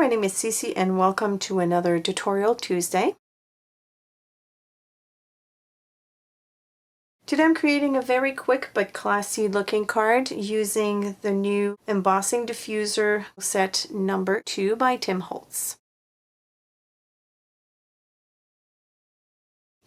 my name is Cece and welcome to another Tutorial Tuesday. Today I'm creating a very quick but classy looking card using the new Embossing Diffuser set number 2 by Tim Holtz.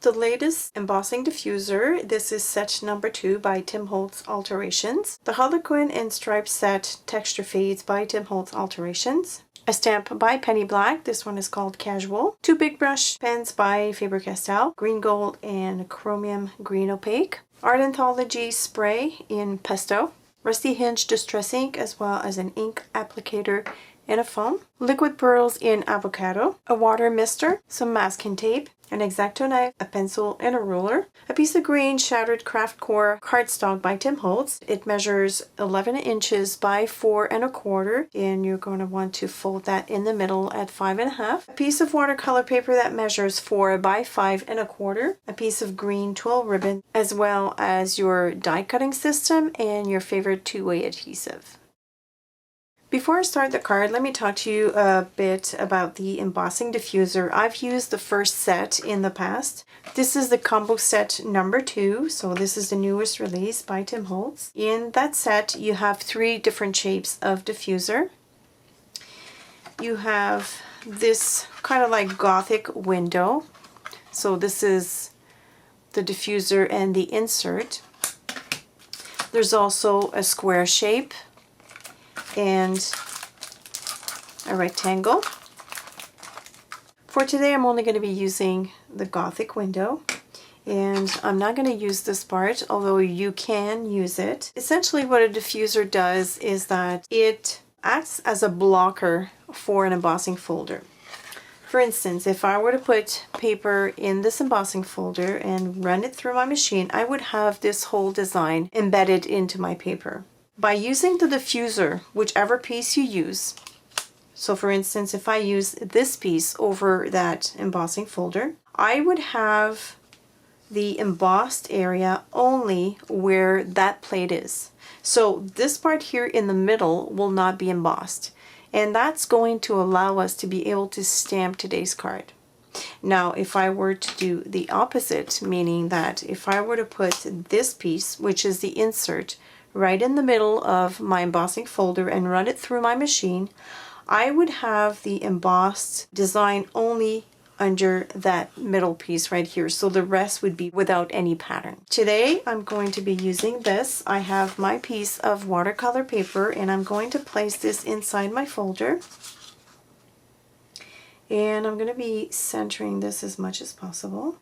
The latest embossing diffuser, this is set number 2 by Tim Holtz Alterations. The Harlequin and Stripe set Texture Fades by Tim Holtz Alterations. A stamp by Penny Black, this one is called Casual. 2 big brush pens by Faber-Castell, Green Gold and Chromium Green Opaque. Art Anthology spray in Pesto. Rusty Hinge Distress ink as well as an ink applicator and a foam. Liquid pearls in Avocado. A water mister, some masking tape, an X-Acto knife, a pencil and a ruler. A piece of green shattered craft core cardstock by Tim Holtz. It measures 11 inches by 4 1/4 and you're going to want to fold that in the middle at 5 1/2. A piece of watercolor paper that measures 4 by 5 1/4. A piece of green twill ribbon as well as your die cutting system and your favorite two-way adhesive. Before I start the card, let me talk to you a bit about the embossing diffuser. I've used the first set in the past. This is the combo set number 2, so this is the newest release by Tim Holtz. In that set, you have 3 different shapes of diffuser. You have this kind of like Gothic window. So this is the diffuser and the insert. There's also a square shape and a rectangle. For today I'm only going to be using the Gothic window and I'm not going to use this part, although you can use it. Essentially what a diffuser does is that it acts as a blocker for an embossing folder. For instance, if I were to put paper in this embossing folder and run it through my machine, I would have this whole design embedded into my paper. By using the diffuser, whichever piece you use, so for instance if I use this piece over that embossing folder, I would have the embossed area only where that plate is. So this part here in the middle will not be embossed, and that's going to allow us to be able to stamp today's card. Now if I were to do the opposite, meaning that if I were to put this piece, which is the insert, right in the middle of my embossing folder and run it through my machine, I would have the embossed design only under that middle piece right here, so the rest would be without any pattern. Today I'm going to be using this. I have my piece of watercolor paper and I'm going to place this inside my folder, and I'm going to be centering this as much as possible.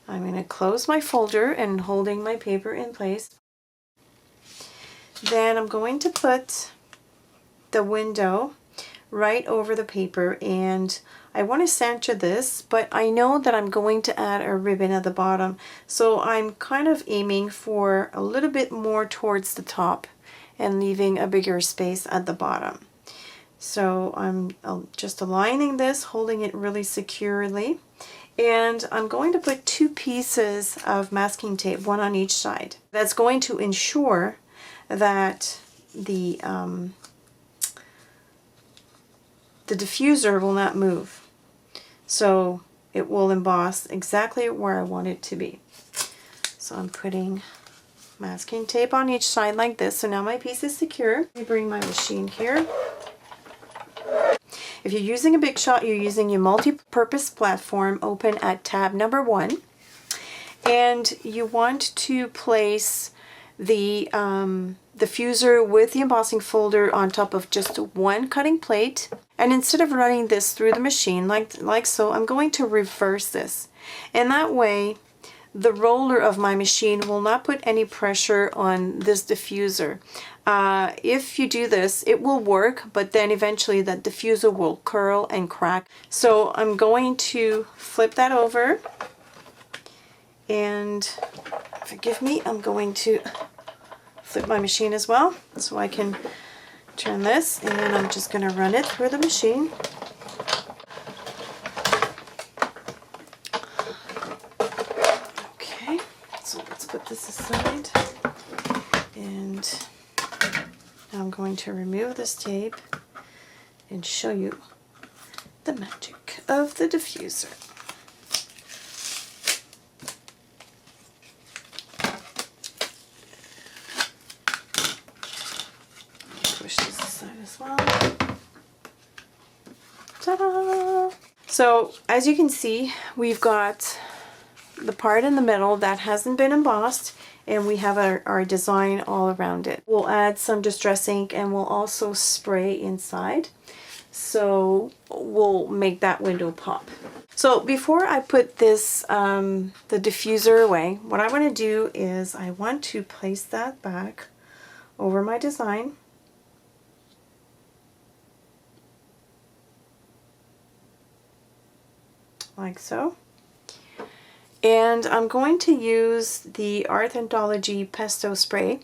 I'm going to close my folder and holding my paper in place. Then I'm going to put the window right over the paper, and I want to center this, but I know that I'm going to add a ribbon at the bottom, so I'm kind of aiming for a little bit more towards the top and leaving a bigger space at the bottom. So I'm just aligning this, holding it really securely, and I'm going to put 2 pieces of masking tape, one on each side. That's going to ensure that the diffuser will not move, so it will emboss exactly where I want it to be. So I'm putting masking tape on each side like this, so now my piece is secure. Let me bring my machine here. If you're using a Big Shot, you're using your multi-purpose platform, open at tab number 1, and you want to place the diffuser with the embossing folder on top of just one cutting plate. And instead of running this through the machine like so, I'm going to reverse this. And that way the roller of my machine will not put any pressure on this diffuser. If you do this, it will work, but then eventually that diffuser will curl and crack. So I'm going to flip that over, and forgive me, I'm going to flip my machine as well so I can turn this, and I'm just going to run it through the machine. Okay, so let's put this aside, and now I'm going to remove this tape and show you the magic of the diffuser. Push this aside as well. Ta-da! So as you can see, we've got the part in the middle that hasn't been embossed, and we have our design all around it. We'll add some distress ink and we'll also spray inside. So we'll make that window pop. So before I put this, the diffuser away, what I want to do is I want to place that back over my design. Like so. And I'm going to use the Art Anthology Pesto Spray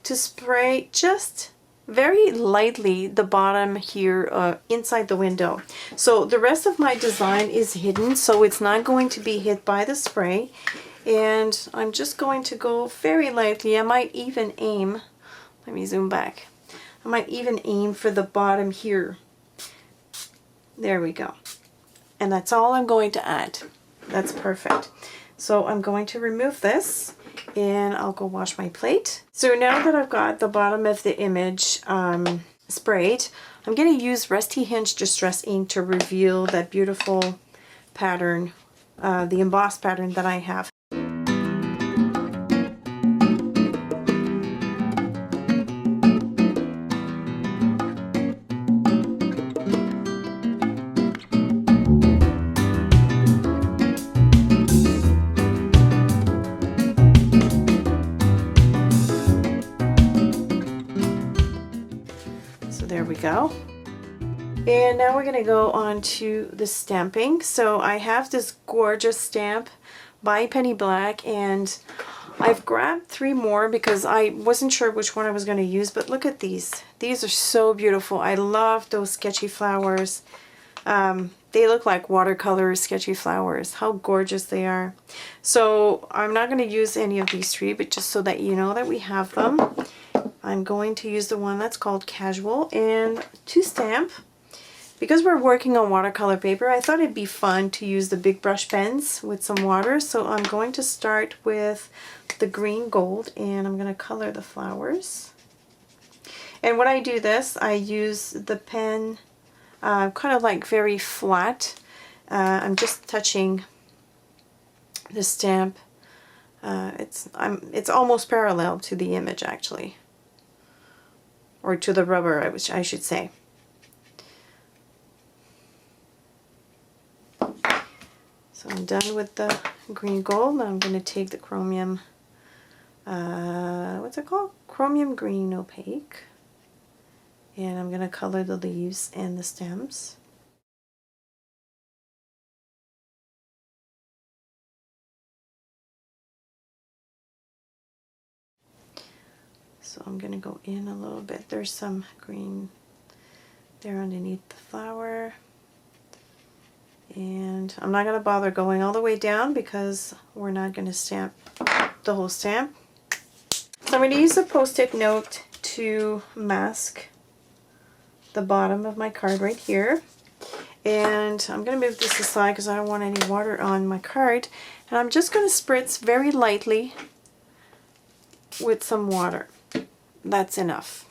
to spray just very lightly the bottom here inside the window. So the rest of my design is hidden, so it's not going to be hit by the spray. And I'm just going to go very lightly. I might even aim, let me zoom back. I might even aim for the bottom here. There we go. And that's all I'm going to add. That's perfect. So I'm going to remove this and I'll go wash my plate. So now that I've got the bottom of the image sprayed, I'm going to use Rusty Hinge Distress Ink to reveal that beautiful pattern, the embossed pattern that I have. There we go. And now we're going to go on to the stamping. So I have this gorgeous stamp by Penny Black, and I've grabbed 3 more because I wasn't sure which one I was going to use, but look at these. These are so beautiful. I love those sketchy flowers. They look like watercolor sketchy flowers. How gorgeous they are. So I'm not going to use any of these 3, but just so that you know that we have them. I'm going to use the one that's called Casual. And to stamp, because we're working on watercolor paper, I thought it'd be fun to use the big brush pens with some water. So I'm going to start with the green gold and I'm going to color the flowers. And when I do this, I use the pen kind of like very flat. I'm just touching the stamp. It's almost parallel to the image actually. Or to the rubber, I should say. So I'm done with the green gold. Now I'm going to take the chromium, what's it called? Chromium green opaque. And I'm going to color the leaves and the stems. So I'm going to go in a little bit. There's some green there underneath the flower. And I'm not going to bother going all the way down because we're not going to stamp the whole stamp. So I'm going to use a Post-it note to mask the bottom of my card right here. And I'm going to move this aside because I don't want any water on my card. And I'm just going to spritz very lightly with some water. That's enough.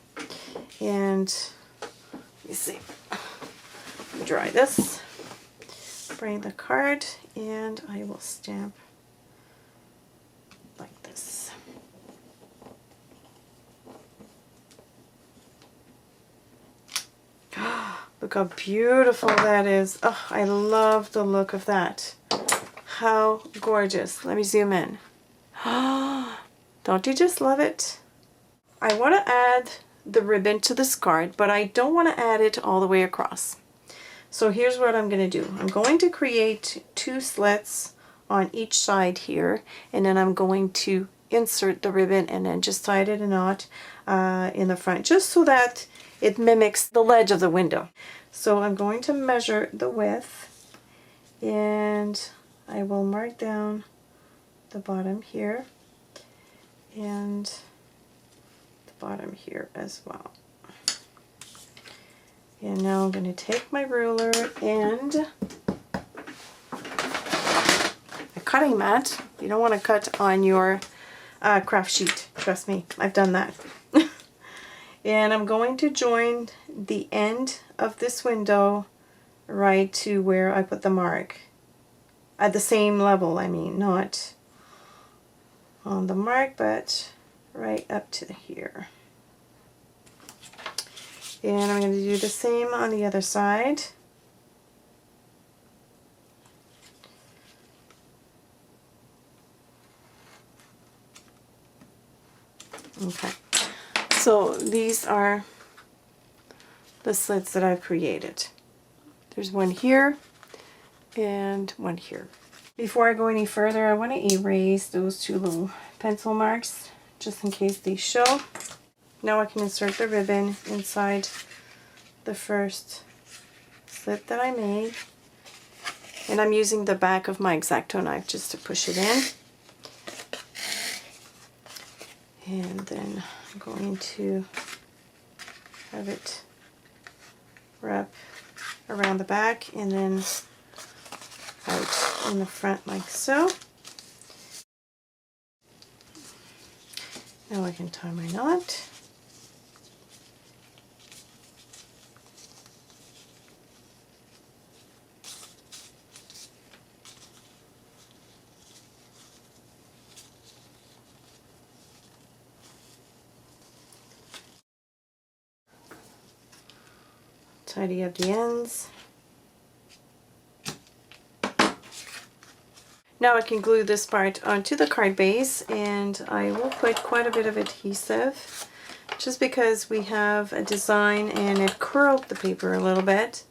And let me see. Dry this. Spray the card and I will stamp like this. Look how beautiful that is. Oh, I love the look of that. How gorgeous. Let me zoom in. Don't you just love it? I want to add the ribbon to this card, but I don't want to add it all the way across. So here's what I'm going to do. I'm going to create 2 slits on each side here, and then I'm going to insert the ribbon and then just tie it in a knot in the front, just so that it mimics the ledge of the window. So I'm going to measure the width, and I will mark down the bottom here and the bottom here as well. And now I'm going to take my ruler and a cutting mat. You don't want to cut on your craft sheet. Trust me, I've done that. And I'm going to join the end of this window right to where I put the mark. At the same level, I mean, not on the mark, but right up to here. And I'm going to do the same on the other side. Okay, so these are the slits that I've created. There's one here and one here. Before I go any further, I want to erase those two little pencil marks just in case they show. Now I can insert the ribbon inside the first slit that I made. And I'm using the back of my X-Acto knife just to push it in. And then I'm going to have it wrap around the back and then out in the front like so. Now I can tie my knot. Tidy up the ends. Now I can glue this part onto the card base, and I will put quite a bit of adhesive just because we have a design and it curled the paper a little bit.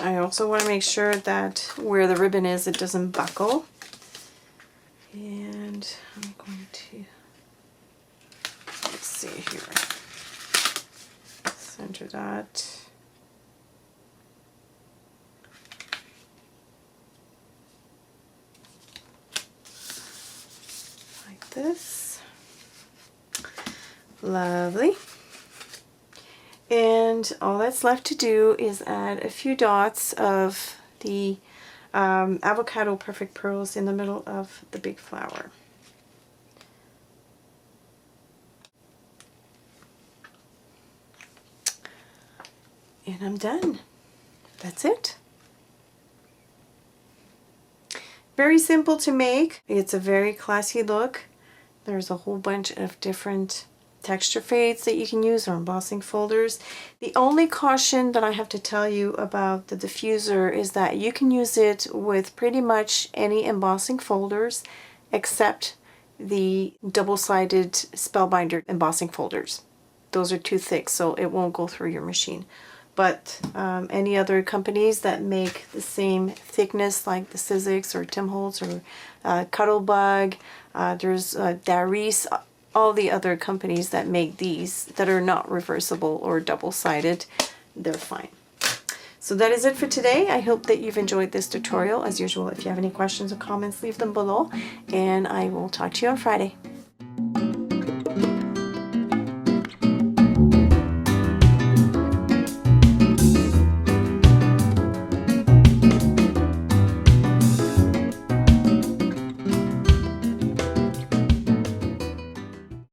I also want to make sure that where the ribbon is, it doesn't buckle. And I'm going to, let's see here, center that. Like this. Lovely. And all that's left to do is add a few dots of the avocado perfect pearls in the middle of the big flower. And I'm done. That's it. Very simple to make. It's a very classy look. There's a whole bunch of different texture fades that you can use, or embossing folders. The only caution that I have to tell you about the diffuser is that you can use it with pretty much any embossing folders except the double-sided Spellbinder embossing folders. Those are too thick, so it won't go through your machine. But any other companies that make the same thickness, like the Sizzix or Tim Holtz or Cuttlebug, there's Darice, all the other companies that make these that are not reversible or double-sided, they're fine. So that is it for today. I hope that you've enjoyed this tutorial. As usual, if you have any questions or comments, leave them below, and I will talk to you on Friday.